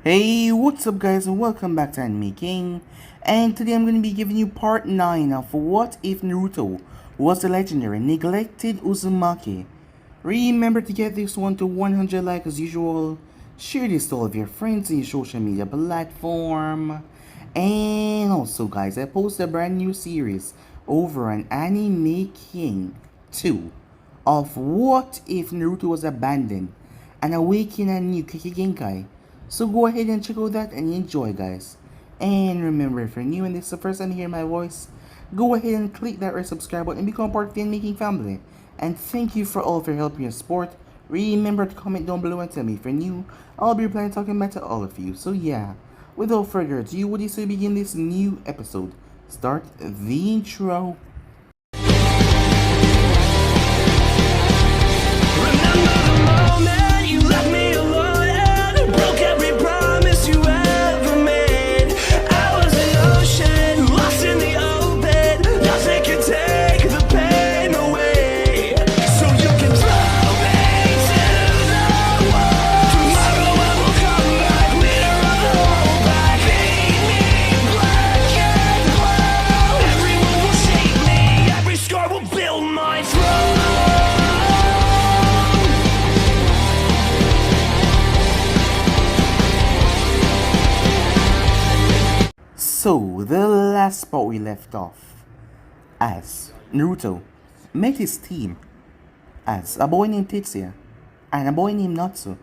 Hey, what's up guys and welcome back to Anime King. And today I'm going to be giving you part 9 of What If Naruto Was the Legendary Neglected Uzumaki. Remember to get this one to 100 likes as usual. Share this to all of your friends in your social media platform. And also guys, I posted a brand new series over on Anime King 2 of What If Naruto Was Abandoned and Awaken a New Kikigenkai. So go ahead and check out that and enjoy guys. And remember, if you're new and this is the first time you hear my voice, go ahead and click that red subscribe button and become part of the Making family. And thank you for all of your help and your support. Remember to comment down below and tell me if you're new. I'll be replying talking back to all of you. So yeah, without further ado, what do you say we begin this new episode? Start the intro. So, the last spot we left off, as Naruto met his team as a boy named Tetsuya and a boy named Natsu,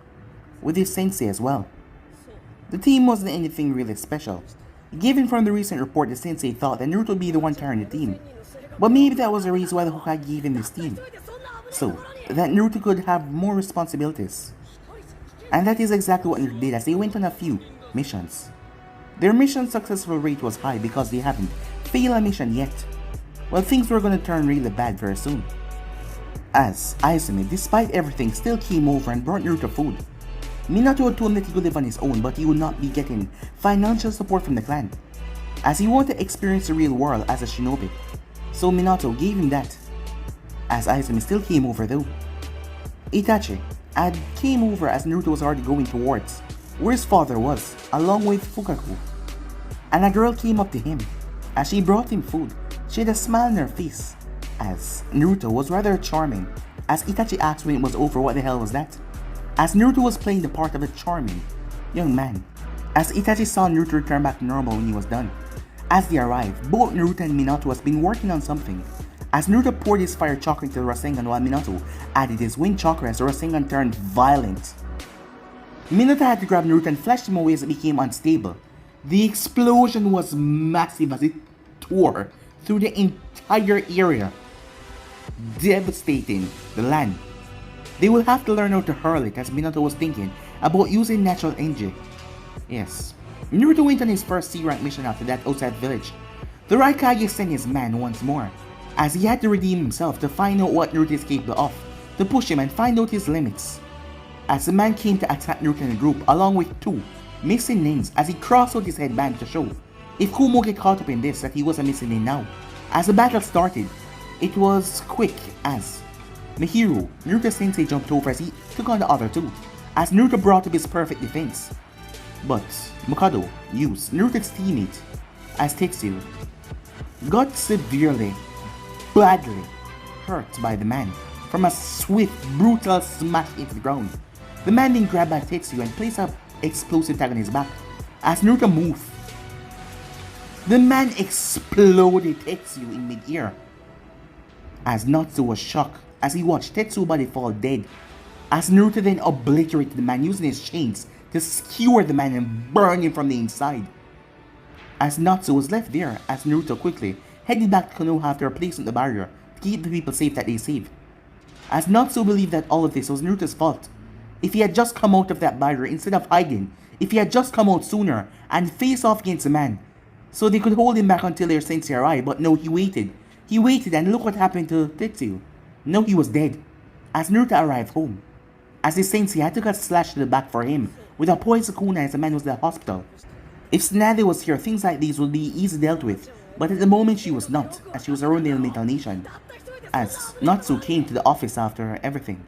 with his sensei as well. The team wasn't anything really special. Given from the recent report, the sensei thought that Naruto would be the one carrying the team, but maybe that was the reason why the Hokage gave him this team, so that Naruto could have more responsibilities. And that is exactly what Naruto did as they went on a few missions. Their mission successful rate was high because they haven't failed a mission yet. Well, things were gonna turn really bad very soon, as Izumi, despite everything, still came over and brought Naruto food. Minato had told him that he could live on his own, but he would not be getting financial support from the clan, as he wanted to experience the real world as a shinobi. So Minato gave him that, as Izumi still came over though. Itachi had came over as Naruto was already going towards where his father was, along with Fukaku. And a girl came up to him. As she brought him food, she had a smile on her face, as Naruto was rather charming, as Itachi asked when it was over what the hell was that, as Naruto was playing the part of a charming young man, as Itachi saw Naruto return back to normal when he was done. As they arrived, both Naruto and Minato has been working on something, as Naruto poured his fire chakra into the Rasengan while Minato added his wind chakra as the Rasengan turned violent. Minato had to grab Naruto and flash him away as it became unstable. The explosion was massive as it tore through the entire area, devastating the land. They will have to learn how to hurl it, as Minato was thinking about using natural energy. Yes, Naruto went on his first C-rank mission after that outside village. The Hokage sent his man once more, as he had to redeem himself to find out what Naruto is capable of, to push him and find out his limits. As the man came to attack Naruto in a group along with two missing names, as he crossed out his headband to show if Kumo get caught up in this that he was a missing name now. As the battle started, it was quick as Mihiru, Naruto's sensei, jumped over as he took on the other two, as Naruto brought up his perfect defense. But Mikado used Naruto's teammate as Tetsuya got severely, badly hurt by the man from a swift, brutal smash into the ground. The man then grabbed by Tetsuya and placed an explosive tag on his back. As Naruto moved, the man exploded Tetsuya in mid-air. As Natsu was shocked as he watched Tetsuya's body fall dead, as Naruto then obliterated the man using his chains to skewer the man and burn him from the inside. As Natsu was left there, as Naruto quickly headed back to Konoha after replacing the barrier to keep the people safe that they saved. As Natsu believed that all of this was Naruto's fault. If he had just come out of that barrier instead of hiding, if he had just come out sooner and face off against the man, so they could hold him back until their sensei arrived, but no, he waited. He waited and look what happened to Tetsuya. No, he was dead. As Naruto arrived home, as his sensei had to cut a slash to the back for him with a poison kunai as the man was in the hospital. If Tsunade was here, things like these would be easily dealt with, but at the moment she was not, as she was around the elemental nation. As Natsu came to the office after everything,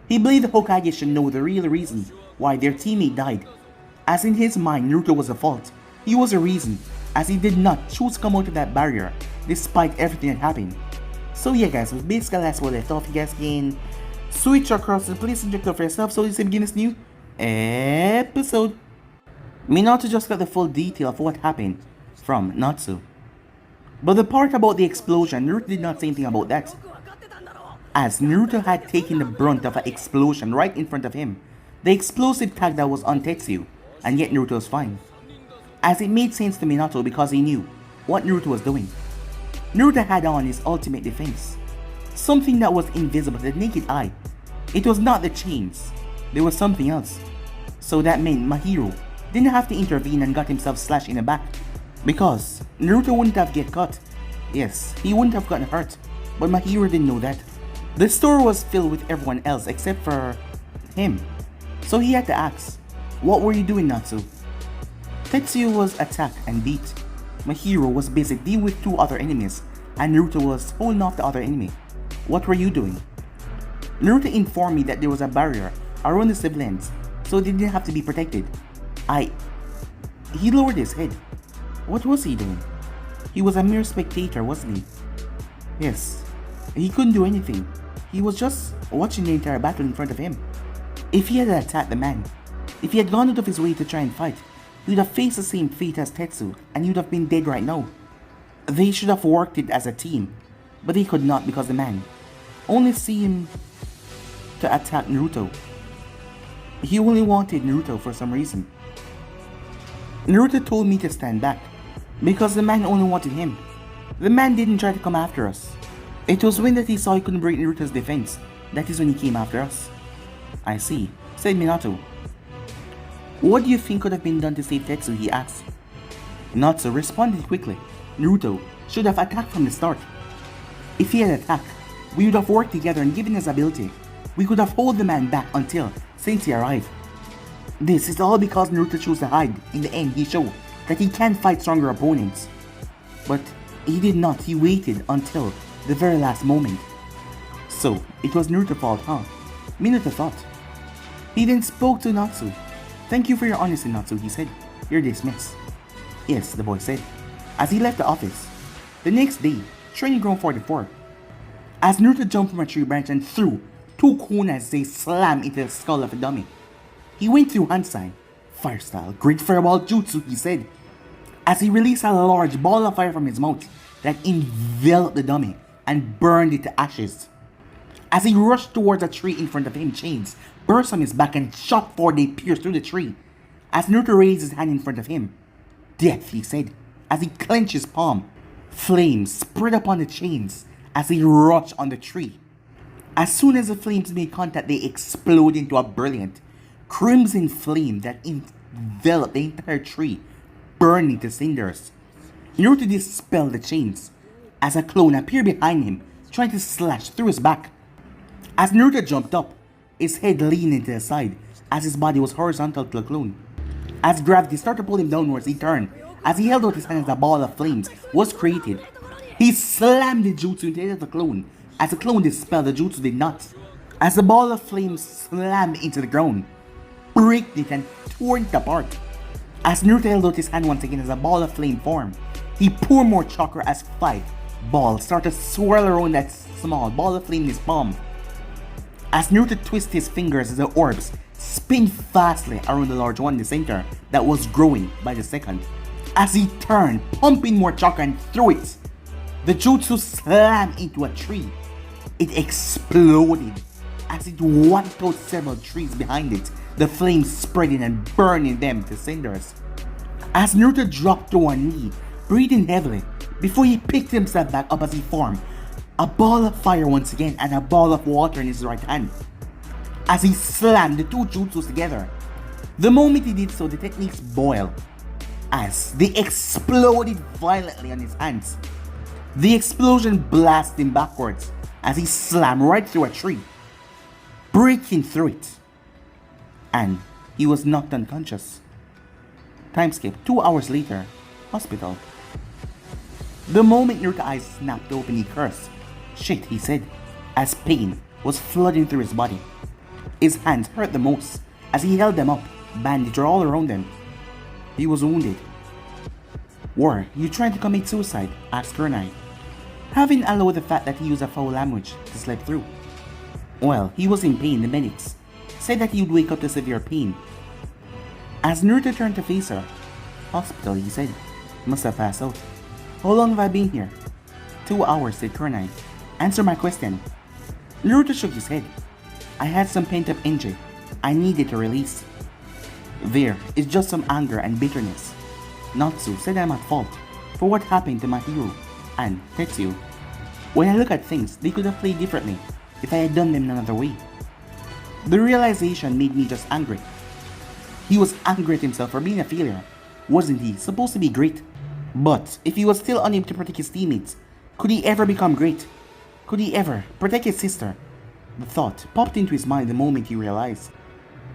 he believed the Hokage should know the real reason why their teammate died, As in his mind, Naruto was the fault. He was the reason, as he did not choose to come out of that barrier, despite everything that happened. So yeah guys, so basically that's what I thought. You guys can switch across and please check out for yourself so you can begin this new episode. Minato just got the full detail of what happened from Natsu. But the part about the explosion, Naruto did not say anything about that, as Naruto had taken the brunt of an explosion right in front of him. The explosive tag that was on Tetsuo, and yet Naruto was fine. As it made sense to Minato because he knew what Naruto was doing. Naruto had on his ultimate defense, something that was invisible to the naked eye. It was not the chains, there was something else. So that meant Mahiro didn't have to intervene and got himself slashed in the back, because Naruto wouldn't have get caught. Yes, he wouldn't have gotten hurt, but Mahiro didn't know that. The store was filled with everyone else except for him, so he had to ask, "What were you doing, Natsu?" Tetsuo was attacked and beat. Mahiro was busy dealing with two other enemies, and Naruto was holding off the other enemy. "What were you doing?" Naruto informed me that there was a barrier around the civilians, so they didn't have to be protected. He lowered his head. What was he doing? He was a mere spectator, wasn't he? Yes, he couldn't do anything. He was just watching the entire battle in front of him. If he had attacked the man, if he had gone out of his way to try and fight, he would have faced the same fate as Tetsuo, and he would have been dead right now. They should have worked it as a team, but they could not because the man only seemed to attack Naruto. He only wanted Naruto for some reason. Naruto told me to stand back, because the man only wanted him. The man didn't try to come after us. It was when that he saw he couldn't break Naruto's defense, that is when he came after us. I see, said Minato. What do you think could have been done to save Tetsuo, he asked. Natsu responded quickly. Naruto should have attacked from the start. If he had attacked, we would have worked together and given his ability. We could have held the man back until Sensei arrived. This is all because Naruto chose to hide. In the end, he showed that he can fight stronger opponents. But he did not, he waited until the very last moment. So, it was Naruto's fault, huh? Minato thought. He then spoke to Natsu. Thank you for your honesty, Natsu, he said. You're dismissed. Yes, the boy said, as he left the office. The next day, Training Ground 44. As Naruto jumped from a tree branch and threw two kunas as they slammed into the skull of a dummy. He went through hand sign. Fire style, great fireball jutsu, he said, as he released a large ball of fire from his mouth that enveloped the dummy and burned it to ashes. As he rushed towards a tree in front of him, chains burst from his back and shot forward. They pierced through the tree. As Naruto raised his hand in front of him, death, he said, as he clenched his palm. Flames spread upon the chains as he rushed on the tree. As soon as the flames made contact, they exploded into a brilliant crimson flame that enveloped the entire tree, burning to cinders. Naruto dispelled the chains as a clone appeared behind him, trying to slash through his back. As Naruto jumped up, his head leaned to the side as his body was horizontal to the clone. As gravity started to pull him downwards, he turned. As he held out his hand as a ball of flames was created, he slammed the jutsu into the head of the clone. As the clone dispelled, the jutsu did not. As the ball of flames slammed into the ground, breaked it and tore it apart. As Naruto held out his hand once again as a ball of flame formed, he poured more chakra as 5 balls started to swirl around that small ball of flame in his palm. As Naruto twisted his fingers as the orbs spin fastly around the large one in the center that was growing by the second. As he turned, pumping more chakra and threw it, the jutsu slammed into a tree. It exploded as it wiped out several trees behind it, the flames spreading and burning them to cinders. As Naruto dropped to one knee, breathing heavily, before he picked himself back up as he formed a ball of fire once again and a ball of water in his right hand. As he slammed the two jutsus together, the moment he did so, the techniques boiled as they exploded violently on his hands. The explosion blasted him backwards as he slammed right through a tree, breaking through it, and he was knocked unconscious. Time skip, 2 hours later, hospital. The moment Naruto's eyes snapped open, he cursed. Shit, he said, as pain was flooding through his body. His hands hurt the most as he held them up Bandage are all around them. He was wounded. War, you trying to commit suicide? Asked Kurenai, having allowed the fact that he used a foul language to slip through. Well, he was in pain. The medics said that he would wake up to severe pain. As Naruto turned to face her, hospital, he said. Must have passed out. How long have I been here? 2 hours, said Kurenai. Answer my question. Naruto shook his head. I had some pent-up energy. I needed to release. There is just some anger and bitterness. Natsu said I'm at fault for what happened to my hero and Tetsuo. When I look at things, they could have played differently if I had done them another way. The realization made me just angry. He was angry at himself for being a failure. Wasn't he supposed to be great? But if he was still unable to protect his teammates, could he ever become great? Could he ever protect his sister? The thought popped into his mind the moment he realized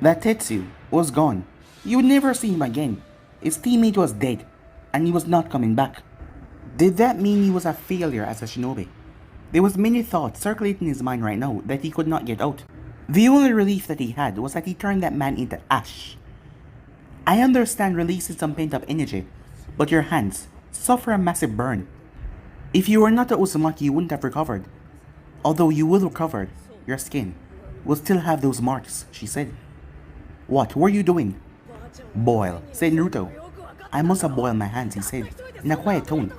that Tetsuo was gone. He would never see him again. His teammate was dead, and he was not coming back. Did that mean he was a failure as a shinobi? There was many thoughts circulating in his mind right now that he could not get out. The only relief that he had was that he turned that man into ash. I understand releasing some pent-up energy, but your hands suffer a massive burn. If you were not a Uzumaki, you wouldn't have recovered. Although you will recover, your skin will still have those marks, she said. What were you doing? Boil, said Naruto. I must have boiled my hands, he said, in a quiet tone.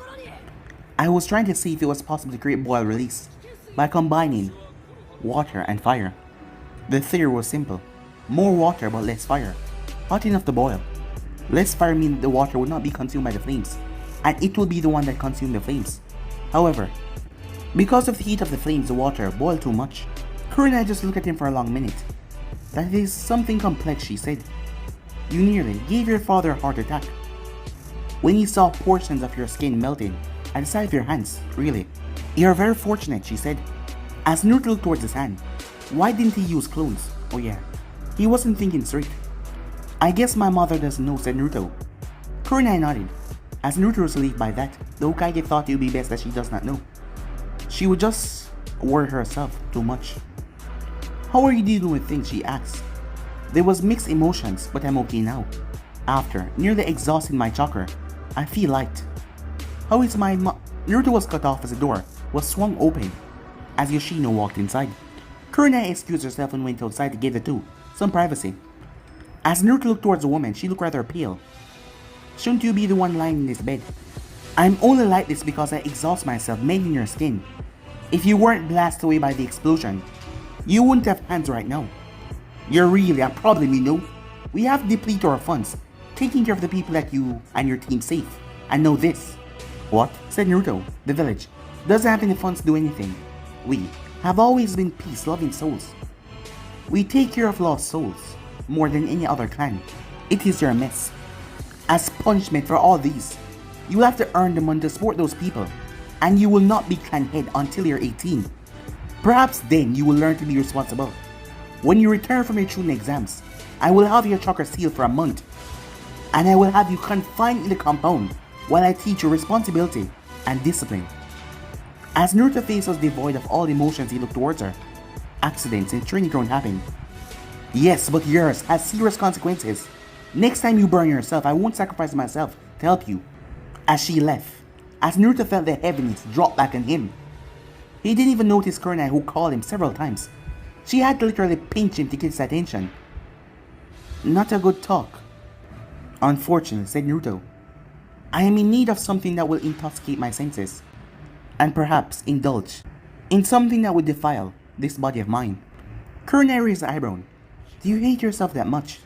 I was trying to see if it was possible to create boil release by combining water and fire. The theory was simple. More water but less fire. Hot enough to boil. Less fire means the water would not be consumed by the flames, and it will be the one that consumed the flames. However, because of the heat of the flames, the water boiled too much. Kurenai just looked at him for a long minute. That is something complex, she said. You nearly gave your father a heart attack when he saw portions of your skin melting at the side of your hands, really. You're very fortunate, she said. As Naruto looked towards his hand, why didn't he use clones? Oh yeah, he wasn't thinking straight. I guess my mother doesn't know, said Naruto. Kurenai nodded. As Naruto was relieved by that, the Hokage thought it would be best that she does not know. She would just worry herself too much. How are you dealing with things, she asked. There was mixed emotions, but I'm okay now. After nearly exhausting my chakra, I feel light. How is my Naruto was cut off as the door was swung open as Yoshino walked inside. Kurenai excused herself and went outside to give the two some privacy. As Naruto looked towards the woman, she looked rather pale. Shouldn't you be the one lying in this bed? I'm only like this because I exhaust myself mending your skin. If you weren't blasted away by the explosion, you wouldn't have hands right now. You're really a problem, you know. We have depleted our funds, taking care of the people that you and your team safe. And know this. What? Said Naruto. The village doesn't have any funds to do anything. We have always been peace-loving souls. We take care of lost souls more than any other clan. It is your mess. As punishment for all these, you will have to earn the money to support those people, and you will not be clan head until you're 18. Perhaps then you will learn to be responsible. When you return from your Chunin exams, I will have your chakra sealed for a month, and I will have you confined in the compound while I teach you responsibility and discipline. As Naruto's face was devoid of all emotions, he looked towards her. Accidents in training ground happen. Yes, but yours has serious consequences. Next time you burn yourself, I won't sacrifice myself to help you. As she left, as Naruto felt the heaviness drop back on him, he didn't even notice Kurenai, who called him several times. She had to literally pinch him to get his attention. Not a good talk. Unfortunately, said Naruto. I am in need of something that will intoxicate my senses, and perhaps indulge in something that would defile this body of mine. Kurenai raised an eyebrow. Do you hate yourself that much?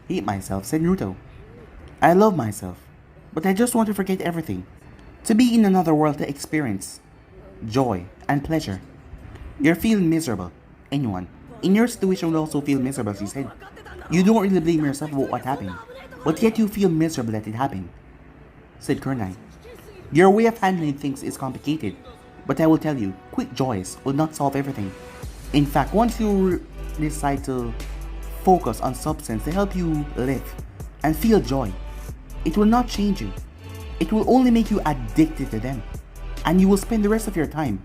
Hate myself, said Naruto. I love myself, but I just want to forget everything. To be in another world to experience joy and pleasure. You're feeling miserable. Anyone in your situation would also feel miserable, she said. You don't really blame yourself about what happened, but yet you feel miserable that it happened, said Kurenai. Your way of handling things is complicated, but I will tell you, quick joys will not solve everything. In fact, once you decide to focus on substance to help you live and feel joy, it will not change you. It will only make you addicted to them, and you will spend the rest of your time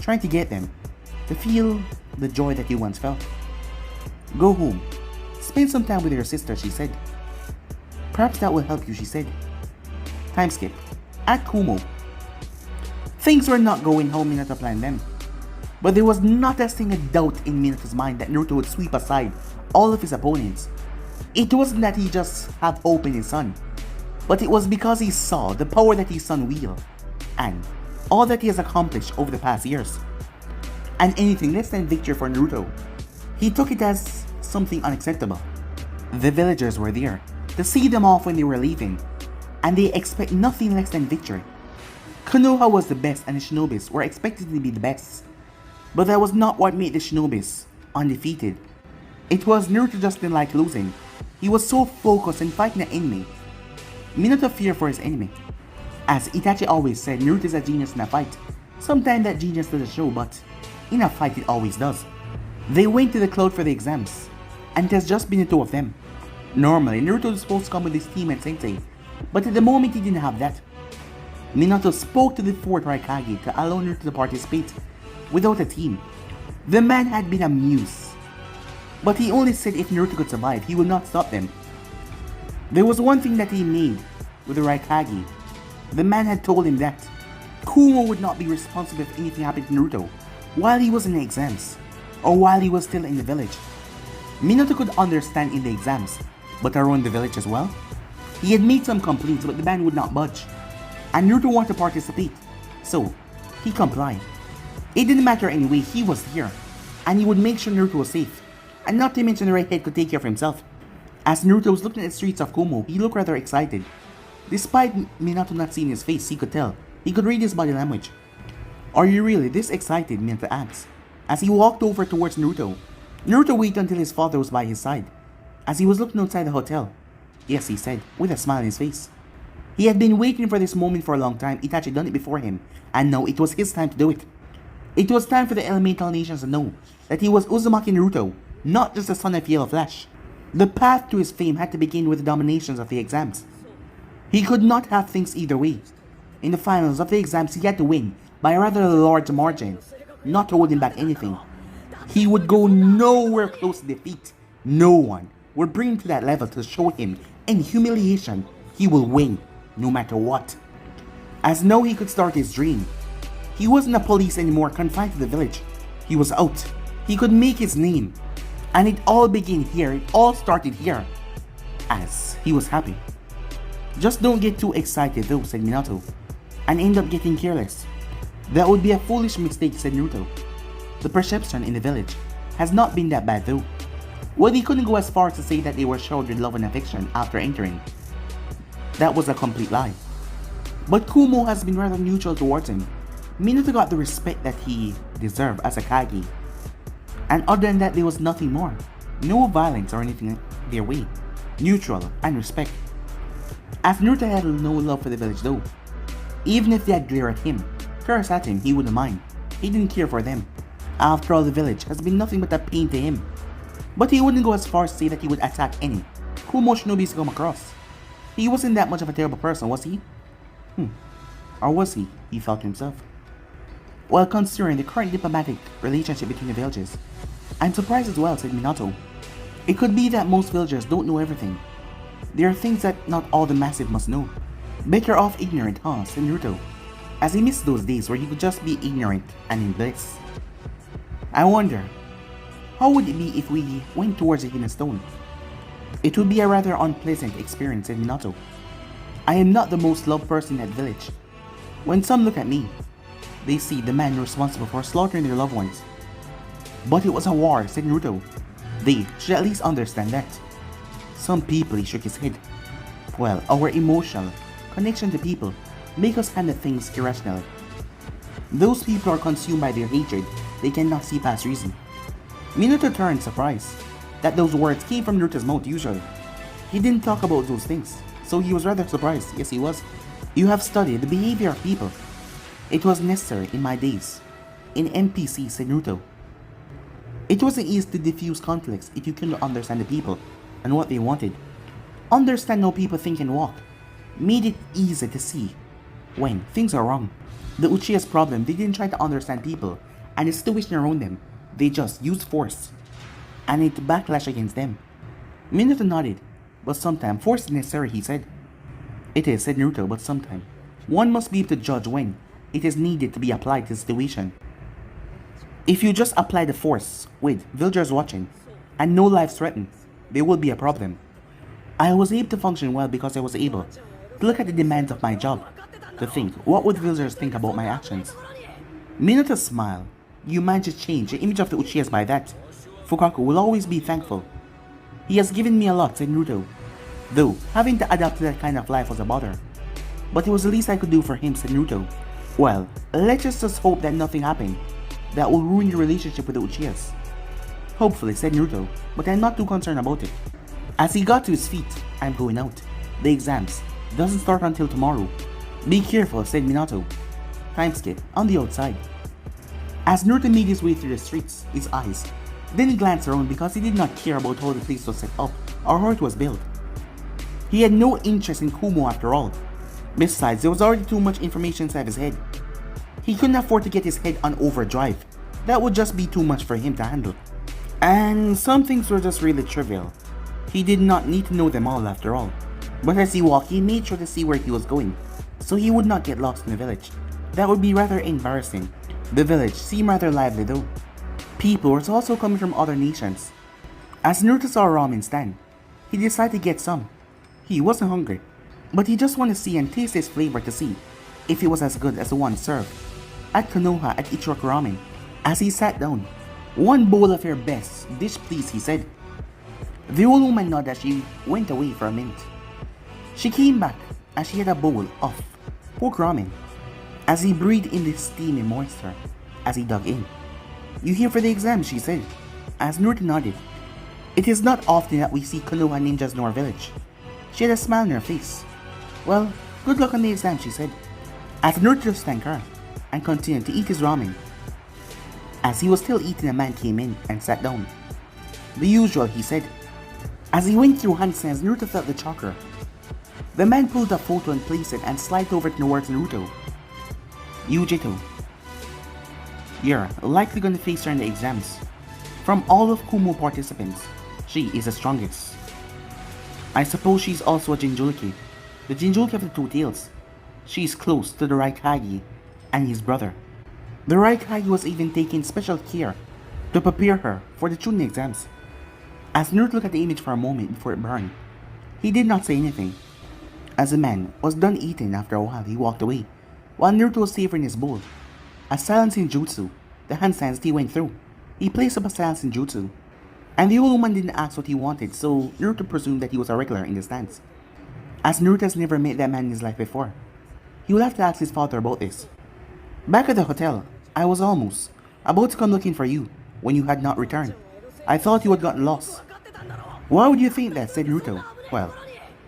trying to get them to feel the joy that you once felt. Go home, Spend some time with your sister, she said. Perhaps that will help you, she said. Time skip. At Kumo. Things were not going how Minato planned them. But there was not a single doubt in Minato's mind that Naruto would sweep aside all of his opponents. It wasn't that he just had hope in his son, but it was because he saw the power that his son wields, and all that he has accomplished over the past years. And anything less than victory for Naruto, he took it as something unacceptable. The villagers were there to see them off when they were leaving, and they expect nothing less than victory. Konoha was the best and the shinobis were expected to be the best. But that was not what made the shinobis undefeated. It was Naruto just didn't like losing. He was so focused on fighting the enemy. Minato feared for his enemy. As Itachi always said, Naruto is a genius in a fight. Sometimes that genius doesn't show, but in a fight it always does. They went to the cloud for the exams, and it has just been the two of them. Normally, Naruto was supposed to come with his team and sensei, but at the moment he didn't have that. Minato spoke to the 4th Hokage to allow Naruto to participate without a team. The man had been amused, but he only said if Naruto could survive, he would not stop them. There was one thing that he made with the Hokage. The man had told him that Kumo would not be responsible if anything happened to Naruto while he was in the exams, or while he was still in the village. Minato could understand in the exams, but around the village as well? He had made some complaints, but the man would not budge. And Naruto wanted to participate, so he complied. It didn't matter anyway, he was here, and he would make sure Naruto was safe, and not to mention the redhead could take care of himself. As Naruto was looking at the streets of Kumo, he looked rather excited. Despite Minato not seeing his face, he could tell. He could read his body language. Are you really this excited? Minato asked. As he walked over towards Naruto. Naruto waited until his father was by his side. As he was looking outside the hotel. Yes, he said, with a smile on his face. He had been waiting for this moment for a long time. Itachi had done it before him, and now it was his time to do it. It was time for the elemental nations to know that he was Uzumaki Naruto, not just the son of Yellow Flash. The path to his fame had to begin with the dominations of the exams. He could not have things either way. In the finals of the exams, he had to win by a rather large margin, not holding back anything. He would go nowhere close to defeat. No one would bring him to that level to show him in humiliation he will win, no matter what. As now he could start his dream. He wasn't a police anymore confined to the village. He was out. He could make his name. And it all began here. It all started here. As he was happy. Just don't get too excited though, said Minato, and end up getting careless. That would be a foolish mistake, said Naruto. The perception in the village has not been that bad though. Well, he couldn't go as far as to say that they were showered with love and affection after entering. That was a complete lie. But Kumo has been rather neutral towards him. Minato got the respect that he deserved as a Kage. And other than that, there was nothing more. No violence or anything their way. Neutral and respect. As Naruto had no love for the village though. Even if they had glared at him, curse at him, he wouldn't mind. He didn't care for them. After all, the village has been nothing but a pain to him. But he wouldn't go as far as to say that he would attack any Kumo shinobis come across. He wasn't that much of a terrible person, was he? Or was he? He felt himself. While considering the current diplomatic relationship between the villages, I'm surprised as well, said Minato. It could be that most villagers don't know everything. There are things that not all the massive must know. Better off ignorant, huh, said Naruto, as he missed those days where he could just be ignorant and in bliss. I wonder, how would it be if we went towards the hidden stone? It would be a rather unpleasant experience, said Minato. I am not the most loved person in that village. When some look at me, they see the man responsible for slaughtering their loved ones. But it was a war, said Naruto. They should at least understand that. Some people, he shook his head. Well, our emotional connection to people make us handle things irrationally. Those people are consumed by their hatred. They cannot see past reason. Minato turned surprised that those words came from Naruto's mouth usually. He didn't talk about those things, so he was rather surprised. Yes, he was. You have studied the behavior of people. It was necessary in my days. In NPC, said Naruto. It wasn't easy to diffuse conflicts if you couldn't understand the people and what they wanted. Understand how people think and walk made it easy to see when things are wrong. The Uchiha's problem, they didn't try to understand people and the situation around them. They just used force, and it backlash against them. Minato nodded. But sometime force is necessary, he said. It is, said Naruto, but sometime. One must be able to judge when it is needed to be applied to the situation. If you just apply the force with villagers watching and no life threatened, there will be a problem. I was able to function well because I was able to look at the demands of my job, to think, what would villagers think about my actions? Minato smiled. You managed to change the image of the Uchihas by that. Fukaku will always be thankful. He has given me a lot, said Naruto. Though, having to adapt to that kind of life was a bother. But it was the least I could do for him, said Naruto. Well, let's just hope that nothing happened that will ruin your relationship with the Uchihas. Hopefully, said Naruto, but I'm not too concerned about it. As he got to his feet, I'm going out. The exams doesn't start until tomorrow. Be careful, said Minato. Time skip, on the outside. As Naruto made his way through the streets, his eyes didn't glance around because he did not care about how the place was set up or how it was built. He had no interest in Kumo after all. Besides, there was already too much information inside his head. He couldn't afford to get his head on overdrive. That would just be too much for him to handle. And some things were just really trivial. He did not need to know them all after all. But as he walked, he made sure to see where he was going, so he would not get lost in the village. That would be rather embarrassing. The village seemed rather lively though. People were also coming from other nations. As Naruto saw a ramen stand, he decided to get some. He wasn't hungry, but he just wanted to see and taste its flavor to see if it was as good as the one served at Konoha at Ichiraku Ramen. As he sat down, one bowl of your best dish please, he said. The old woman nodded as she went away for a minute. She came back as she had a bowl of pork ramen. As he breathed in the steamy moisture as he dug in. You here for the exam, she said, as Naruto nodded. It is not often that we see Konoha ninjas in our village. She had a smile on her face. Well, good luck on the exam, she said, as Naruto just thanked her and continued to eat his ramen. As he was still eating, a man came in and sat down. The usual, he said. As he went through handstands, Naruto felt the chakra. The man pulled a photo and placed it and slid over to the words Naruto. Yugito. You're likely going to face her in the exams. From all of Kumo participants, she is the strongest. I suppose she's also a Jinchuriki, the Jinchuriki of the two tails. She's close to the Raikage and his brother. The Raikage was even taking special care to prepare her for the Chunin exams. As Naruto looked at the image for a moment before it burned, he did not say anything. As the man was done eating after a while, he walked away, while Naruto was savoring his bowl. A silencing jutsu, the handstands he went through. He placed up a silencing jutsu, and the old woman didn't ask what he wanted, so Naruto presumed that he was a regular in the stance. As Naruto has never met that man in his life before, he will have to ask his father about this. Back at the hotel, I was almost about to come looking for you when you had not returned. I thought you had gotten lost. Why would you think that, said Naruto. Well,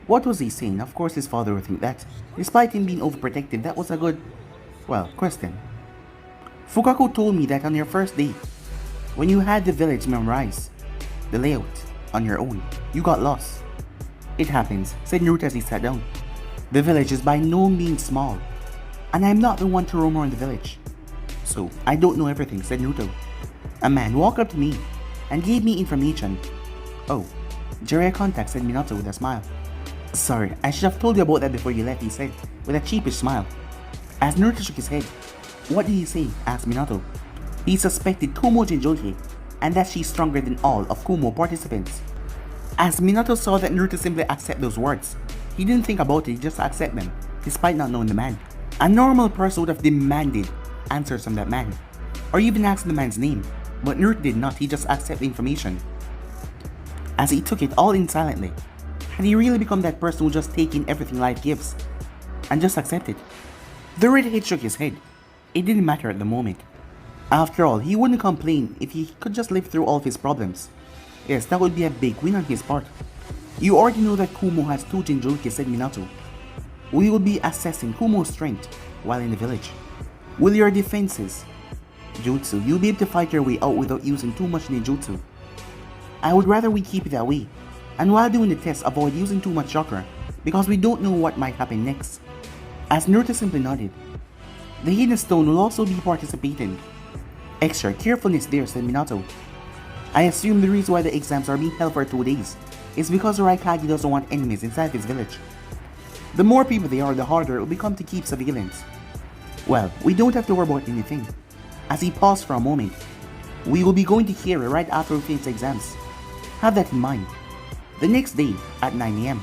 what was he saying? Of course his father would think that. Despite him being overprotective, that was a good, question. Fukaku told me that on your first day, when you had the village memorized, the layout, on your own, you got lost. It happens, said Naruto as he sat down. The village is by no means small, and I'm not the one to roam around the village. So, I don't know everything, said Naruto. A man walked up to me and gave me information. Oh, Jiraiya contact, said Minato with a smile. Sorry, I should have told you about that before you left, he said, with a cheapish smile. As Naruto shook his head, what did he say? Asked Minato. He suspected Kumo Jinchuriki, and that she's stronger than all of Kumo participants. As Minato saw that Naruto simply accept those words, he didn't think about it, he just accept them, despite not knowing the man. A normal person would have demanded answers from that man, or even asked the man's name, but Naruto did not, he just accepted the information. As he took it all in silently, had he really become that person who just take in everything life gives, and just accept it? The redhead shook his head. It didn't matter at the moment. After all, he wouldn't complain if he could just live through all of his problems. Yes, that would be a big win on his part. You already know that Kumo has two Jinchuriki, said Minato. We will be assessing Kumo's strength while in the village. Will your defenses, jutsu, you'll be able to fight your way out without using too much ninjutsu. I would rather we keep it that way, and while doing the test avoid using too much chakra, because we don't know what might happen next. As Naruto simply nodded. The hidden stone will also be participating. Extra carefulness there, said Minato. I assume the reason why the exams are being held for 2 days is because the Raikage doesn't want enemies inside his village. The more people they are, the harder it will become to keep civilians. Well, we don't have to worry about anything. As he paused for a moment, we will be going to hear it right after we finish the exams. Have that in mind. The next day, at 9 AM,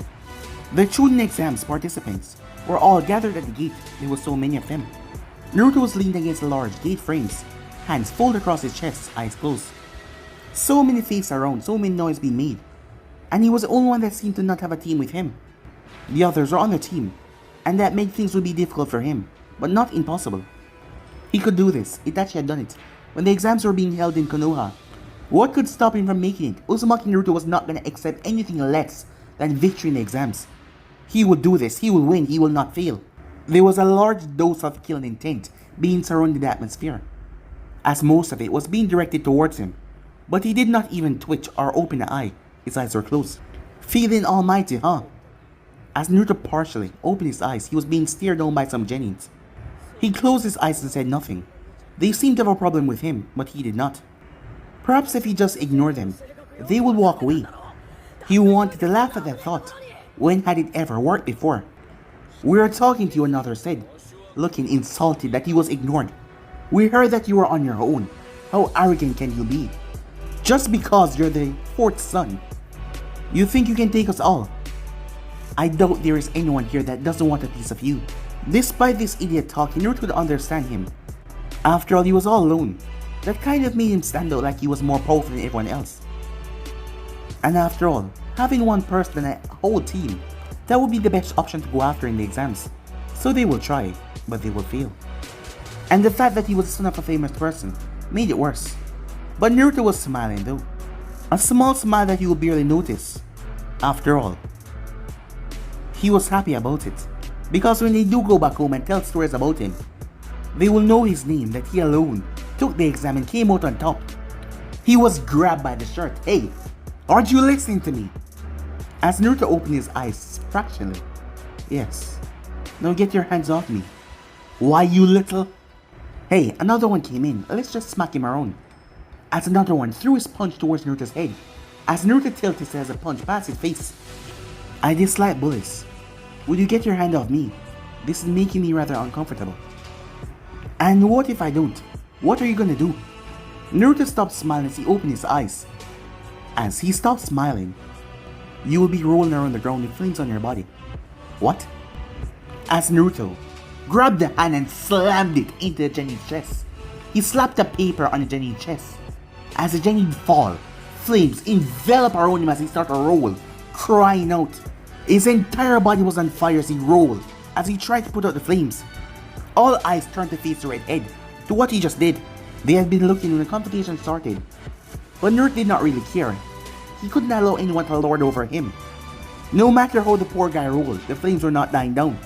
the Chunin exams participants were all gathered at the gate. There were so many of them. Naruto was leaned against the large gate frames, hands folded across his chest, eyes closed. So many faces around, so many noise being made. And he was the only one that seemed to not have a team with him. The others were on their team, and that made things would be difficult for him, but not impossible. He could do this. Itachi had done it when the exams were being held in Konoha. What could stop him from making it? Uzumaki Naruto was not going to accept anything less than victory in the exams. He would do this, he will win, he will not fail. There was a large dose of killing intent being surrounding the atmosphere, as most of it was being directed towards him. But he did not even twitch or open an eye. His eyes were closed. Feeling almighty, huh? As Naruto partially opened his eyes, he was being stared down by some genins. He closed his eyes and said nothing. They seemed to have a problem with him, but he did not. Perhaps if he just ignored them, they would walk away. He wanted to laugh at that thought. When had it ever worked before? "We are talking to you," another said, looking insulted that he was ignored. "We heard that you were on your own. How arrogant can you be? Just because you're the fourth son, you think you can take us all? I doubt there is anyone here that doesn't want a piece of you." Despite this idiot talk, Naruto could understand him. After all, he was all alone. That kind of made him stand out like he was more powerful than everyone else. And after all, having one person and a whole team, that would be the best option to go after in the exams. So they will try, but they will fail. And the fact that he was the son of a famous person made it worse. But Naruto was smiling though. A small smile that you will barely notice. After all, he was happy about it. Because when they do go back home and tell stories about him, they will know his name, that he alone took the exam and came out on top. He was grabbed by the shirt. "Hey, aren't you listening to me?" As Naruto opened his eyes fractionally. "Yes. Now get your hands off me." "Why, you little..." Hey, another one came in. Let's just smack him around. As another one threw his punch towards Naruto's head. As Naruto tilted his head as a punch past his face. "I dislike bullies. Would you get your hand off me? This is making me rather uncomfortable." "And what if I don't? What are you gonna do?" Naruto stopped smiling as he opened his eyes. As he stopped smiling, "You will be rolling around the ground with flames on your body." "What?" As Naruto grabbed the hand and slammed it into the genin's chest. He slapped the paper on the genin's chest. As the genin fall, flames envelop around him as he started to roll, crying out. His entire body was on fire as he rolled, as he tried to put out the flames. All eyes turned to face the red head, to what he just did. They had been looking when the confrontation started. But Naruto did not really care. He couldn't allow anyone to lord over him. No matter how the poor guy rolled, the flames were not dying down.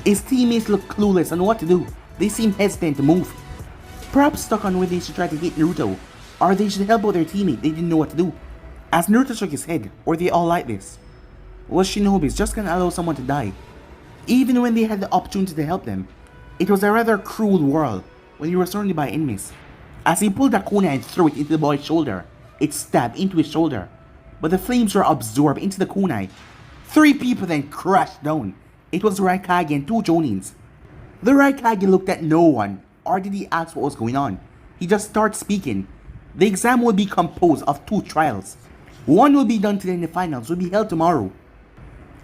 His teammates looked clueless on what to do. They seemed hesitant to move. Perhaps stuck on whether they should try to hit Naruto, or they should help out their teammate. They didn't know what to do. As Naruto shook his head, were they all like this? Was Shinobi's just gonna allow someone to die? Even when they had the opportunity to help them, it was a rather cruel world when you were surrounded by enemies. As he pulled a kunai and threw it into the boy's shoulder, it stabbed into his shoulder, but the flames were absorbed into the kunai. 3 people then crashed down. It was Raikage and 2 Jonins. The Raikage looked at no one, or did he ask what was going on? He just started speaking. The exam will be composed of 2 trials. One will be done today and the finals will be held tomorrow.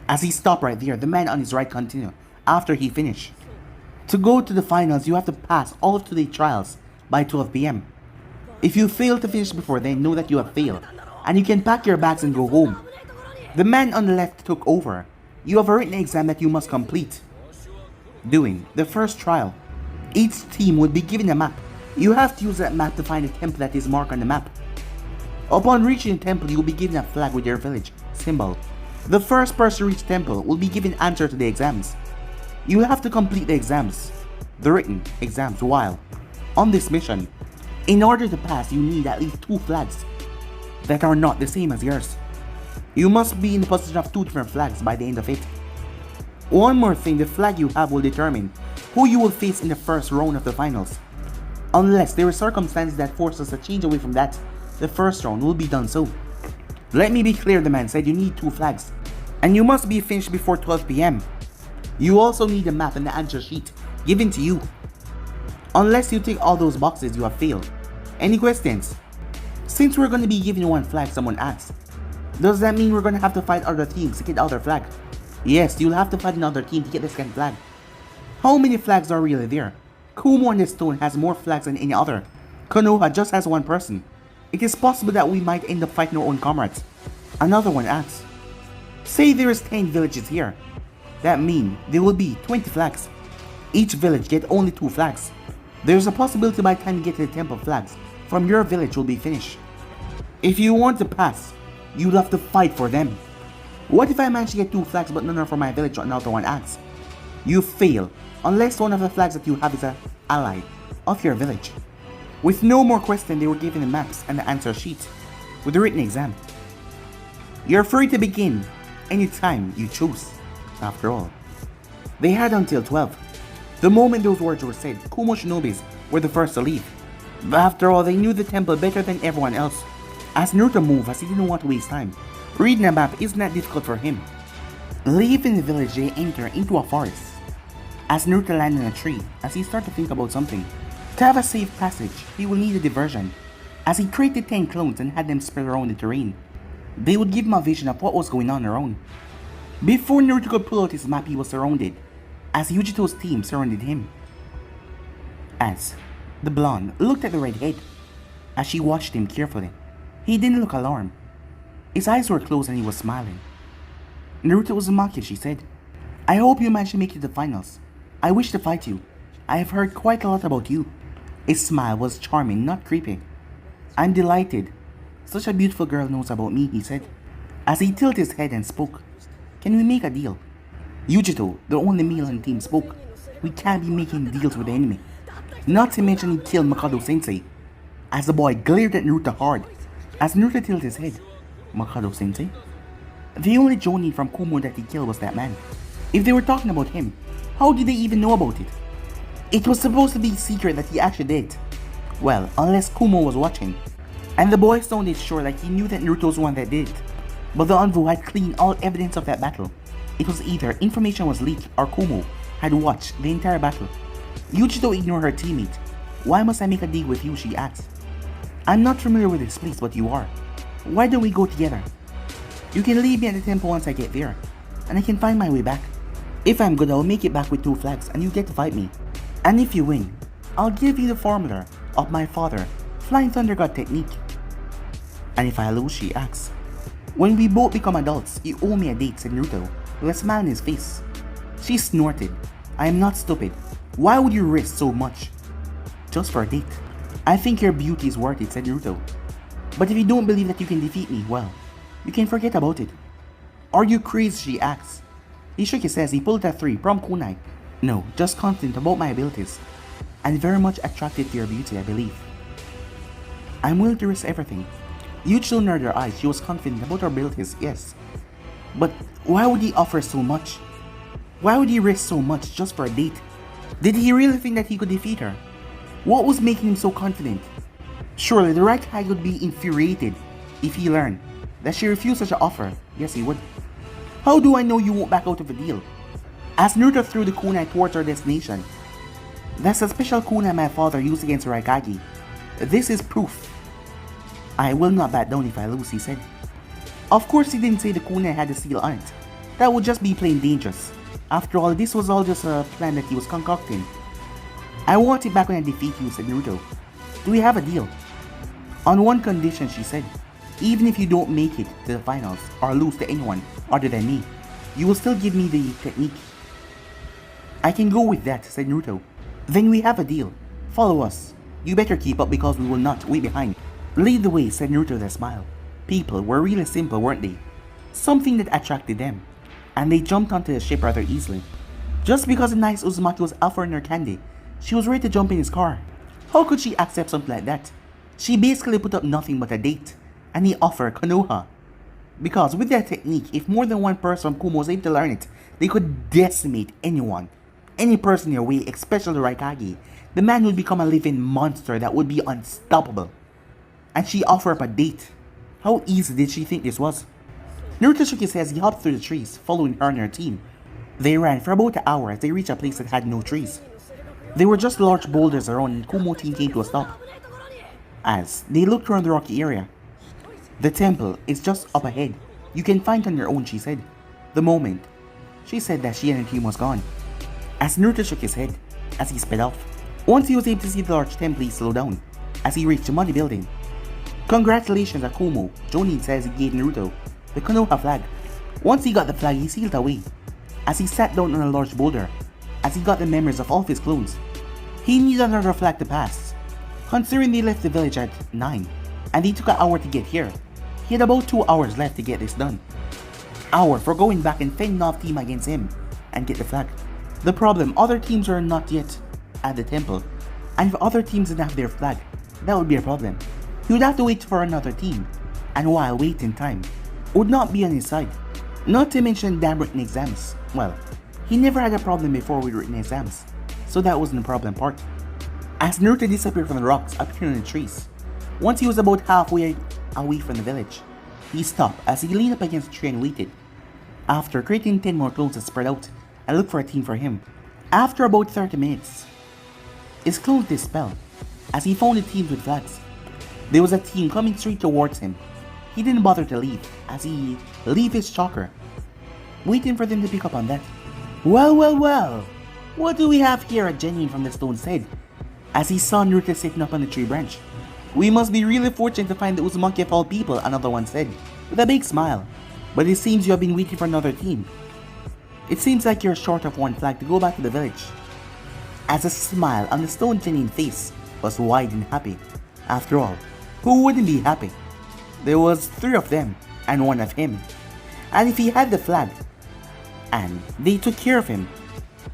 As he stopped right there, the man on his right continued after he finished. To go to the finals, you have to pass all of today's trials by 12 PM. If you fail to finish before then, know that you have failed, and you can pack your bags and go home. The man on the left took over. You have a written exam that you must complete. Doing the first trial. Each team will be given a map. You have to use that map to find a temple that is marked on the map. Upon reaching the temple, you will be given a flag with your village symbol. The first person to reach the temple will be given answer to the exams. You will have to complete the exams, the written exams, while on this mission. In order to pass, you need at least 2 flags that are not the same as yours. You must be in the possession of 2 different flags by the end of it. One more thing, the flag you have will determine who you will face in the first round of the finals. Unless there are circumstances that force us to change away from that the first round will be done so. Let me be clear, the man said, you need 2 flags. And you must be finished before 12 PM. You also need a map and the answer sheet given to you. Unless you tick all those boxes, you have failed. Any questions? Since we're going to be given 1 flag, someone asked. Does that mean we're going to have to fight other teams to get other flag? Yes, you'll have to fight another team to get the second flag. How many flags are really there? Kumo and the stone has more flags than any other. Konoha just has 1 person. It is possible that we might end up fighting our own comrades. Another one asks. Say there is 10 villages here. That means there will be 20 flags. Each village get only 2 flags. There's a possibility by the time you get to the temple flags from your village will be finished. If you want to pass, you'll have to fight for them. What if I manage to get 2 flags but none are for my village? Another one asks. You fail unless one of the flags that you have is an ally of your village. With no more question, they were given the maps and the answer sheet with the written exam. You're free to begin anytime you choose. After all, they had until 12. The moment those words were said, Kumo Shinobis were the first to leave. But after all, they knew the temple better than everyone else. As Naruto moved, as he didn't want to waste time, reading a map isn't that difficult for him. Leaving the village, they enter into a forest. As Naruto landed in a tree, as he started to think about something. To have a safe passage, he will need a diversion. As he created 10 clones and had them spread around the terrain, they would give him a vision of what was going on around. Before Naruto could pull out his map, he was surrounded, as Yugito's team surrounded him. As the blonde looked at the redhead, as she watched him carefully, he didn't look alarmed. His eyes were closed and he was smiling. Naruto Uzumaki, she said. I hope you manage to make it to the finals. I wish to fight you. I have heard quite a lot about you. His smile was charming, not creepy. I'm delighted. Such a beautiful girl knows about me, he said, as he tilted his head and spoke. Can we make a deal? Yugito, the only male on the team, spoke. We can't be making deals with the enemy. Not to mention he killed Mikado Sensei. As the boy glared at Naruto hard, as Naruto tilted his head. Mikado Sensei? The only Jonin from Kumo that he killed was that man. If they were talking about him, how did they even know about it? It was supposed to be secret that he actually did. Well, unless Kumo was watching. And the boy sounded sure like he knew that Naruto was the one that did it. But the Envoy had cleaned all evidence of that battle. It was either information was leaked or Kumo had watched the entire battle. Yugito ignored her teammate. Why must I make a deal with you, she asked. I'm not familiar with this place, but you are. Why don't we go together? You can leave me at the temple once I get there, and I can find my way back. If I'm good, I'll make it back with 2 flags and you get to fight me. And if you win, I'll give you the formula of my father, Flying Thunder God technique. And if I lose, she asks. When we both become adults, you owe me a date, said Naruto, with a smile on his face. She snorted. I am not stupid. Why would you risk so much? Just for a date. I think your beauty is worth it, said Naruto. But if you don't believe that you can defeat me, well, you can forget about it. Are you crazy, she asks. He shook his head as he pulled a 3 from kunai. No, just confident about my abilities. And very much attracted to your beauty, I believe. I'm willing to risk everything. Yugito narrowed her eyes. She was confident about her abilities, yes. But why would he offer so much? Why would he risk so much just for a date? Did he really think that he could defeat her? What was making him so confident? Surely the right Hokage would be infuriated if he learned that she refused such an offer. Yes, he would. How do I know you won't back out of the deal? As Naruto threw the kunai towards her destination. That's a special kunai my father used against Hokage. This is proof. I will not back down if I lose, he said. Of course he didn't say the kunai had a seal on it. That would just be plain dangerous. After all, this was all just a plan that he was concocting. I want it back when I defeat you, said Naruto. Do we have a deal? On one condition, she said. Even if you don't make it to the finals or lose to anyone other than me, you will still give me the technique. I can go with that, said Naruto. Then we have a deal. Follow us. You better keep up because we will not wait behind. Lead the way, said Naruto with a smile. People were really simple, weren't they? Something that attracted them. And they jumped onto the ship rather easily. Just because the nice Uzumaki was offering her candy, she was ready to jump in his car. How could she accept something like that? She basically put up nothing but a date. And he offered Konoha. Because with that technique, if more than one person from Kumo was able to learn it, they could decimate anyone. Any person in their way, especially Hokage. The man would become a living monster that would be unstoppable. and she offered up a date. How easy did she think this was? Naruto shook his head as he hopped through the trees, following her and her team. They ran for about an hour as they reached a place that had no trees. There were just large boulders around and Kumo's team came to a stop. As they looked around the rocky area, the temple is just up ahead. You can find it on your own, she said. The moment she said that, she and her team was gone. As Naruto shook his head as he sped off. Once he was able to see the large temple, he slowed down as he reached the muddy building. Congratulations, Akumo, Jonin says he gave Naruto the Konoha flag. Once he got the flag, he sealed away as he sat down on a large boulder as he got the memories of all of his clones. He needed another flag to pass. Considering they left the village at 9 and they took an hour to get here, he had about 2 hours left to get this done. Hour for going back and fending off team against him and get the flag. The problem, other teams are not yet at the temple, and if other teams didn't have their flag, that would be a problem. He would have to wait for another team, and while waiting time would not be on his side. Not to mention damn written exams. Well, he never had a problem before with written exams, so that wasn't the problem part. As Naruto disappeared from the rocks, appearing in the trees, once he was about halfway away from the village, he stopped as he leaned up against a tree and waited. After creating 10 more clones to spread out and look for a team for him, after about 30 minutes, his clones dispelled as he found the teams with flags. There was a team coming straight towards him. He didn't bother to leave as he left his chakra, waiting for them to pick up on that. Well, what do we have here? A genuine from the stone said as he saw Naruto sitting up on the tree branch. We must be really fortunate to find the Uzumaki of all people, another one said, with a big smile. But it seems you have been waiting for another team. It seems like you're short of one flag to go back to the village. As a smile on the stone genuine face was wide and happy. After all, who wouldn't be happy? There was 3 of them and 1 of him. And if he had the flag and they took care of him,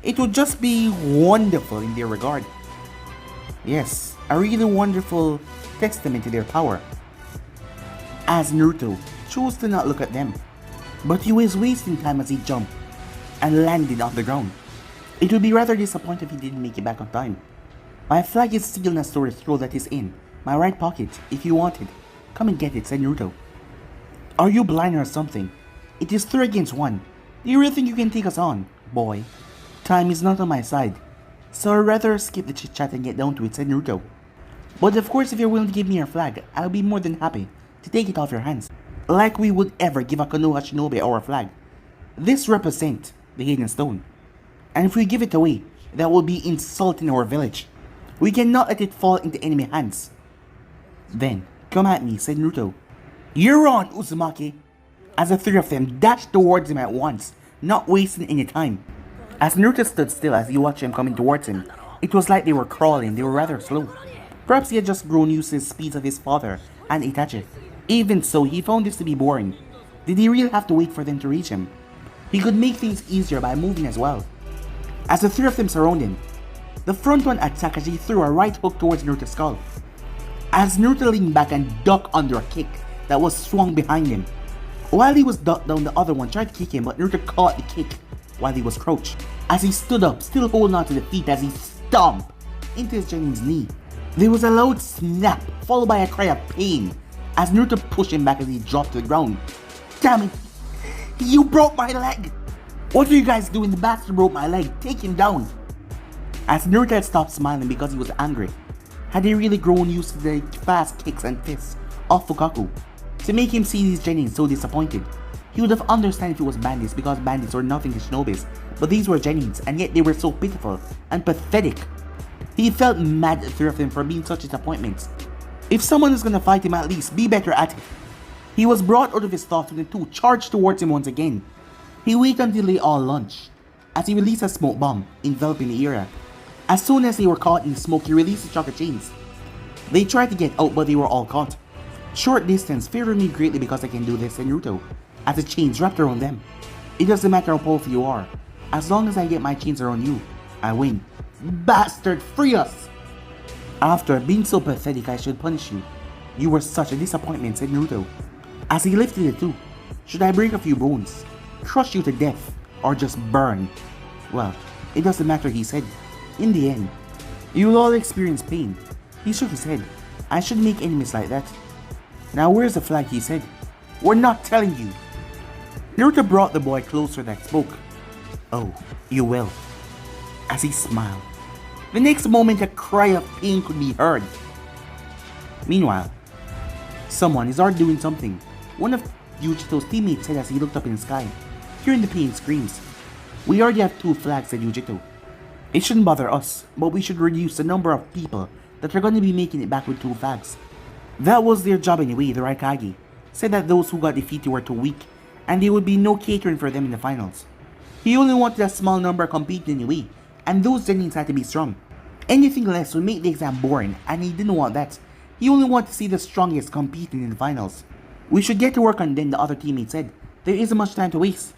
it would just be wonderful in their regard. Yes, a really wonderful testament to their power. As Naruto chose to not look at them, but he was wasting time as he jumped and landed on the ground. It would be rather disappointing if he didn't make it back on time. My flag is still in a storage throw that is in my right pocket. If you want it, come and get it, said Naruto. Are you blind or something? It is 3 against 1. Do you really think you can take us on, boy? Time is not on my side, so I'd rather skip the chit chat and get down to it, said Naruto. But of course, if you're willing to give me your flag, I'll be more than happy to take it off your hands, like we would ever give a Konoha Shinobi our flag. This represents the hidden stone, and if we give it away, that will be insulting our village. We cannot let it fall into enemy hands. Then, come at me, said Naruto. You're on, Uzumaki! As the 3 of them dashed towards him at once, not wasting any time. As Naruto stood still as he watched them coming towards him, it was like they were crawling. They were rather slow. Perhaps he had just grown used to the speeds of his father and Itachi. Even so, he found this to be boring. Did he really have to wait for them to reach him? He could make things easier by moving as well. As the 3 of them surrounded him, the front one attacked as he threw a right hook towards Naruto's skull. As Naruto leaned back and ducked under a kick that was swung behind him. While he was ducked down, the other one tried to kick him, but Naruto caught the kick while he was crouched. As he stood up, still holding on to the feet as he stomped into his Genin's knee. There was a loud snap, followed by a cry of pain, as Naruto pushed him back as he dropped to the ground. Damn it! You broke my leg! What are you guys doing? The bastard broke my leg. Take him down! As Naruto had stopped smiling because he was angry. Had he really grown used to the fast kicks and fists of Fukaku to make him see these Genins so disappointed? He would have understood if it was bandits, because bandits were nothing to shinobis, but these were Genins, and yet they were so pitiful and pathetic. He felt mad at 3 of them for being such disappointments. If someone is gonna fight him, at least be better at it. He was brought out of his thoughts when the 2 charged towards him once again. He waited until they all launched, as he released a smoke bomb, enveloping the area. As soon as they were caught in the smoke, he released the chakra chains. They tried to get out, but they were all caught. Short distance favored me greatly because I can do this, said Naruto, as the chains wrapped around them. It doesn't matter how powerful you are, as long as I get my chains around you, I win. Bastard, free us! After being so pathetic, I should punish you. You were such a disappointment, said Naruto, as he lifted the 2. Should I break a few bones, crush you to death, or just burn? Well, it doesn't matter, he said. In the end, you'll all experience pain. He shook his head. I shouldn't make enemies like that. Now where's the flag, he said. We're not telling you. Naruto brought the boy closer that spoke. Oh, you will. As he smiled. The next moment a cry of pain could be heard. Meanwhile, someone is already doing something. One of Yugito's teammates said as he looked up in the sky, hearing the pain screams. We already have 2 flags, said Yugito. It shouldn't bother us, but we should reduce the number of people that are going to be making it back with 2 flags. That was their job anyway, the Hokage said that those who got defeated were too weak, and there would be no catering for them in the finals. He only wanted a small number competing anyway, and those Genins had to be strong. Anything less would make the exam boring, and he didn't want that. He only wanted to see the strongest competing in the finals. We should get to work on them, the other teammate said. There isn't much time to waste.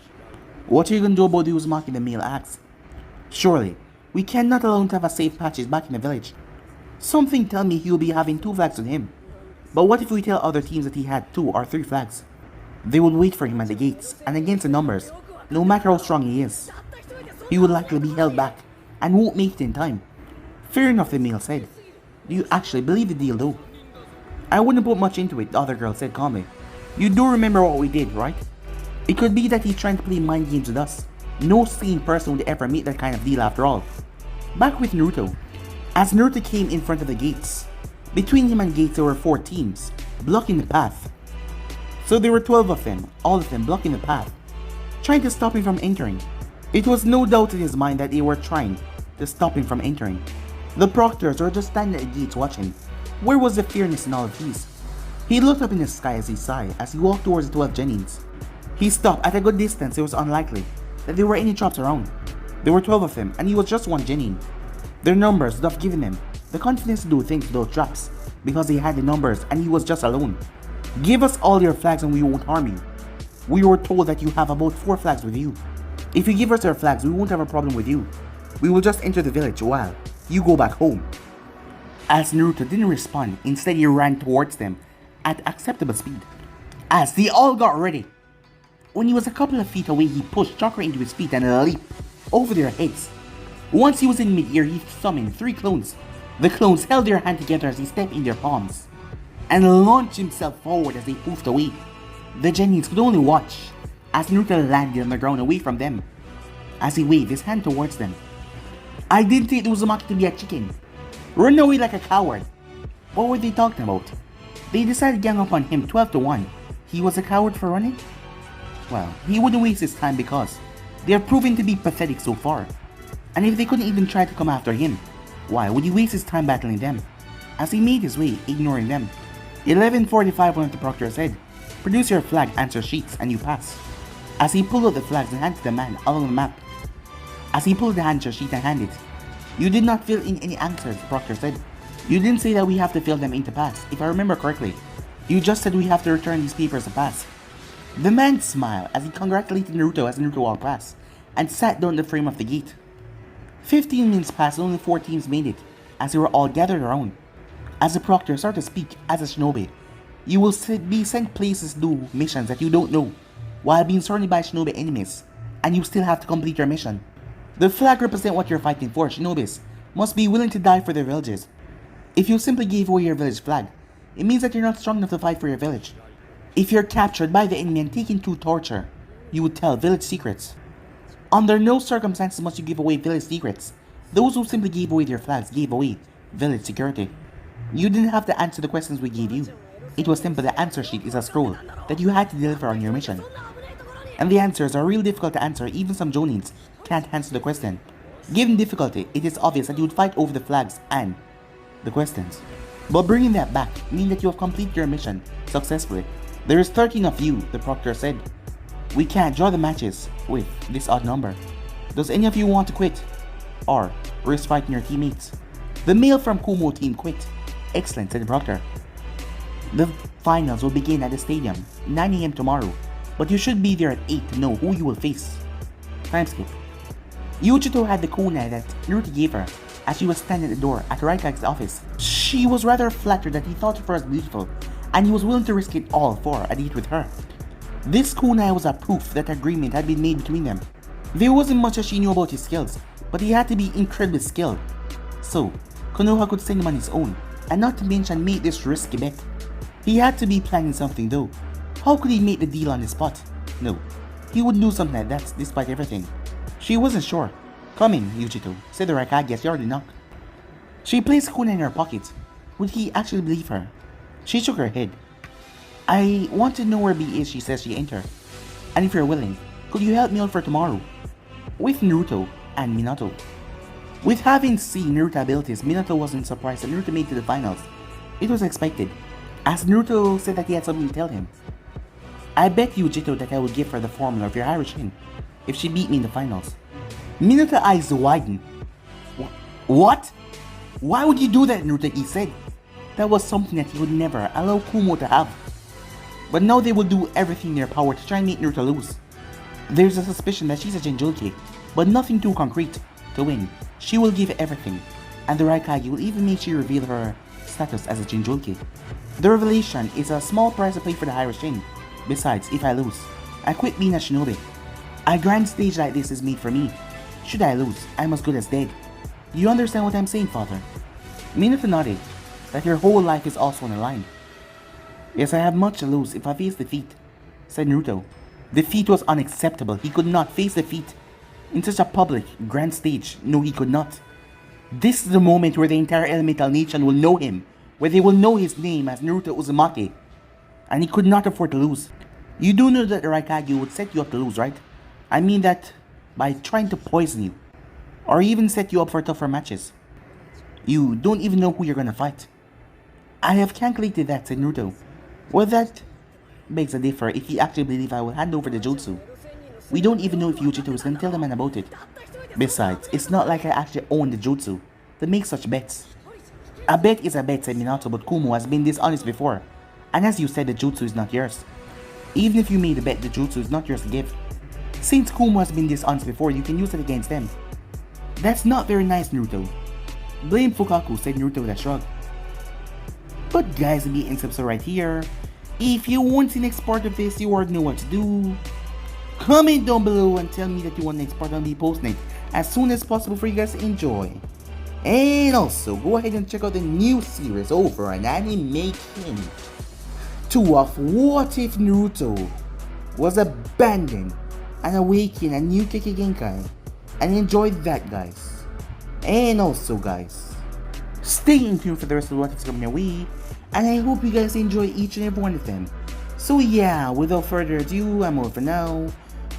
What are you going to do about the Uzumaki, the male asked. Surely, we cannot allow him to have a safe passage back in the village. Something tell me he will be having 2 flags with him. But what if we tell other teams that he had 2 or 3 flags? They would wait for him at the gates, and against the numbers, no matter how strong he is. He would likely be held back, and won't make it in time. Fair enough, the male said. Do you actually believe the deal though? I wouldn't put much into it, the other girl said calmly. You do remember what we did, right? It could be that he's trying to play mind games with us. No sane person would ever make that kind of deal after all. Back with Naruto. As Naruto came in front of the gates, between him and gates there were 4 teams, blocking the path. So there were 12 of them, all of them blocking the path, trying to stop him from entering. It was no doubt in his mind that they were trying to stop him from entering. The proctors were just standing at the gates watching. Where was the fairness in all of these? He looked up in the sky as he sighed as he walked towards the 12 Genins. He stopped at a good distance. It was unlikely that there were any traps around. There were 12 of them, and he was just one Genin. Their numbers would have given them the confidence to do things without traps, because they had the numbers and he was just alone. Give us all your flags and we won't harm you. We were told that you have about 4 flags with you. If you give us our flags, we won't have a problem with you. We will just enter the village while you go back home. As Naruto didn't respond, instead he ran towards them at acceptable speed. As they all got ready. When he was a couple of feet away, he pushed Chakra into his feet and leaped over their heads. Once he was in mid-air, he summoned 3 clones. The clones held their hand together as he stepped in their palms and launched himself forward as they poofed away. The Genins could only watch as Naruto landed on the ground away from them, as he waved his hand towards them. I didn't take Uzumaki to be a chicken. Run away like a coward. What were they talking about? They decided to gang up on him 12-1. He was a coward for running? Well, he wouldn't waste his time because they are proven to be pathetic so far. And if they couldn't even try to come after him, why would he waste his time battling them? As he made his way, ignoring them. 11:45, one of the proctors said, produce your flag answer sheets and you pass. As he pulled out the flags and handed the man along the map. As he pulled the answer sheet and handed it. You did not fill in any answers, the proctor said. You didn't say that we have to fill them in to pass, if I remember correctly. You just said we have to return these papers to pass. The man smiled as he congratulated Naruto as Naruto walked past, and sat down in the frame of the gate. 15 minutes passed and only 4 teams made it, as they were all gathered around. As the proctor started to speak as a shinobi, you will be sent places to do missions that you don't know, while being surrounded by shinobi enemies, and you still have to complete your mission. The flag represents what you're fighting for. Shinobis must be willing to die for their villages. If you simply gave away your village flag, it means that you're not strong enough to fight for your village. If you're captured by the enemy and taken to torture, you would tell village secrets. Under no circumstances must you give away village secrets. Those who simply gave away their flags gave away village security. You didn't have to answer the questions we gave you. It was simple. The answer sheet is a scroll that you had to deliver on your mission. And the answers are real difficult to answer. Even some Jonins can't answer the question. Given difficulty, it is obvious that you would fight over the flags and the questions. But bringing that back means that you have completed your mission successfully. There is 13 of you, the proctor said. We can't draw the matches with this odd number. Does any of you want to quit? Or risk fighting your teammates? The male from Kumo team quit. Excellent, said the proctor. The finals will begin at the stadium, 9 AM tomorrow, but you should be there at 8 to know who you will face. Timeskip. Yugito had the kunai that Naruto gave her as she was standing at the door at Raikage's office. She was rather flattered that he thought of her as beautiful, and he was willing to risk it all for a date with her. This kunai was a proof that agreement had been made between them. There wasn't much that she knew about his skills, but he had to be incredibly skilled. So, Konoha could send him on his own, and not to mention make this risky bet. He had to be planning something though. How could he make the deal on the spot? No, he would do something like that despite everything. She wasn't sure. Come in, Yugito, said the Raikage as he already knocked. She placed Kushina in her pocket. Would he actually believe her? She shook her head. I want to know where B is, she says she entered. And if you're willing, could you help me out for tomorrow? With Naruto and Minato. With having seen Naruto abilities, Minato wasn't surprised that Naruto made it to the finals. It was expected, as Naruto said that he had something to tell him. I bet Yugito that I will give her the formula of your Harushin if she beat me in the finals. Minato eyes widened. What? Why would you do that, Naruto? He said. That was something that he would never allow Kumo to have. But now they will do everything in their power to try and make Naruto lose. There's a suspicion that she's a Jinchuriki, but nothing too concrete. To win, she will give everything, and the Raikage will even make sure reveal her status as a Jinchuriki. The revelation is a small price to pay for the Harushin. Besides, if I lose, I quit being a shinobi. A grand stage like this is made for me. Should I lose, I'm as good as dead. Do you understand what I'm saying, father? Minato nodded, that your whole life is also on the line. Yes, I have much to lose if I face defeat, said Naruto. Defeat was unacceptable. He could not face defeat in such a public, grand stage. No, he could not. This is the moment where the entire Elemental Nation will know him, where they will know his name as Naruto Uzumaki. And he could not afford to lose. You do know that the Raikage would set you up to lose, right? I mean that by trying to poison you, or even set you up for tougher matches. You don't even know who you're gonna fight. I have calculated that, said Naruto. Well, that begs a differ if you actually believe I will hand over the jutsu. We don't even know if Yugito is gonna tell the man about it. Besides, it's not like I actually own the jutsu to make such bets. A bet is a bet, said Minato, but Kumo has been dishonest before. And as you said, the jutsu is not yours. Even if you made a bet, the jutsu is not yours to give. Since Kumo has been dishonest before, you can use it against them. That's not very nice, Naruto. Blame Fukaku, said Naruto with a shrug. But guys, the end episode right here. If you want the next part of this, you already know what to do. Comment down below and tell me that you want the next part. I'll be posting it as soon as possible for you guys to enjoy. And also, go ahead and check out the new series over on Animation 2 of What If Naruto was abandoned and awakened a new Keke Genkai. And enjoy that, guys. And also, guys, stay in tune for the rest of what is coming your way. And I hope you guys enjoy each and every one of them. So yeah, without further ado, I'm over for now.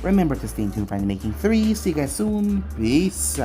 Remember to stay tuned for Animation 3. See you guys soon. Peace.